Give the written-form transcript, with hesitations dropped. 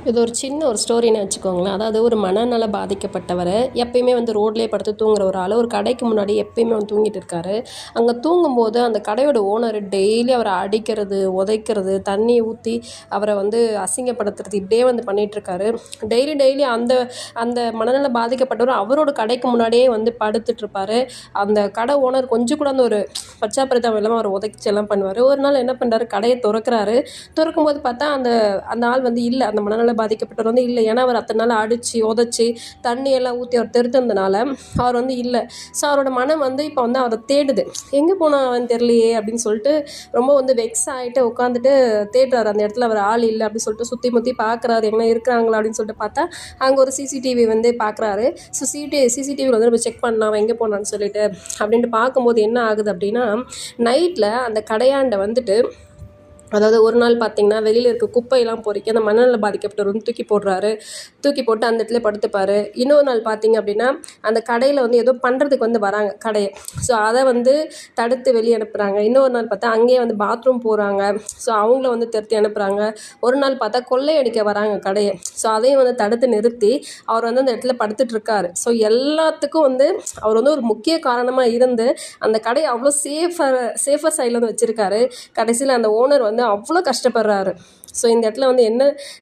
இது ஒரு சின்ன ஒரு ஸ்டோரின்னு வச்சுக்கோங்களேன். அதாவது ஒரு மனநல பாதிக்கப்பட்டவர் எப்பயுமே வந்து ரோட்லேயே படுத்து தூங்குற ஒரு ஆள் ஒரு கடைக்கு முன்னாடி எப்பயுமே வந்து தூங்கிட்டு இருக்காரு. அங்கே தூங்கும்போது அந்த கடையோட ஓனர் டெய்லி அவரை அடிக்கிறது, உதைக்கிறது, தண்ணி ஊற்றி அவரை வந்து அசிங்கப்படுத்துறது இப்படியே வந்து பண்ணிகிட்ருக்காரு. டெய்லி டெய்லி அந்த அந்த மனநல பாதிக்கப்பட்டவர் அவரோட கடைக்கு முன்னாடியே வந்து படுத்துட்ருப்பார். அந்த கடை ஓனர் கொஞ்சம் கூட அந்த ஒரு பச்சாப்பிரதாபம் இல்லாமல் அவரை உதைச்சி எல்லாம் பண்ணுவார். ஒரு நாள் என்ன பண்ணுறாரு, கடையை திறக்கிறாரு. திறக்கும்போது பார்த்தா அந்த அந்த ஆள் வந்து இல்லை, அந்த மனநல பாதிக்கப்பட்டவர் வந்து இல்லை. ஏன்னா அவர் அத்தனை நாள் அடித்து உதச்சி தண்ணி எல்லாம் ஊற்றி அவர் திருத்தினதுனால அவர் வந்து இல்லை. ஸோ அவரோட மனம் வந்து இப்போ வந்து அவரை தேடுது. எங்கே போனான்னு தெரியலையே அப்படின்னு சொல்லிட்டு ரொம்ப வந்து வெக்ஸ் ஆகிட்டு உட்காந்துட்டு தேடுறாரு. அந்த இடத்துல அவர் ஆள் இல்லை அப்படின்னு சொல்லிட்டு சுற்றி முற்றி பார்க்குறாரு, எங்கே இருக்கிறாங்களா அப்படின்னு சொல்லிட்டு பார்த்தா அங்கே ஒரு சிசிடிவி வந்து பார்க்குறாரு. ஸோ சிசிடிவியில் வந்து நம்ம செக் பண்ணலாம் அவன் எங்கே போனான்னு சொல்லிட்டு அப்படின்ட்டு பார்க்கும்போது என்ன ஆகுது அப்படின்னா, நைட்டில் அந்த கடையாண்ட வந்துட்டு, அதாவது ஒரு நாள் பார்த்தீங்கன்னா வெளியில் இருக்க குப்பையெல்லாம் பொறுக்கி அந்த மனநல பாதிக்கப்பட்டவர் வந்து தூக்கி போடுறாரு. தூக்கி போட்டு அந்த இடத்துல படுத்துப்பார். இன்னொரு நாள் பார்த்தீங்க அப்படின்னா அந்த கடையில் வந்து ஏதோ பண்ணுறதுக்கு வந்து வராங்க கடையை. ஸோ அதை வந்து தடுத்து வெளியே அனுப்புகிறாங்க. இன்னொரு நாள் பார்த்தா அங்கேயே வந்து பாத்ரூம் போகிறாங்க. ஸோ அவங்கள வந்து திருத்தி அனுப்புகிறாங்க. ஒரு நாள் பார்த்தா கொள்ளையடிக்க வராங்க கடையை. ஸோ அதையும் வந்து தடுத்து நிறுத்தி அவர் வந்து அந்த இடத்துல படுத்துட்ருக்காரு. ஸோ எல்லாத்துக்கும் வந்து அவர் வந்து ஒரு முக்கிய காரணமாக இருந்து அந்த கடையை அவ்வளோ சேஃபர் சைடில் வந்து வச்சுருக்காரு. கடைசியில் அந்த ஓனர் வந்து அவ்வளோ கஷ்டப்படுறாரு. ஸோ இந்த இடத்துல வந்து என்ன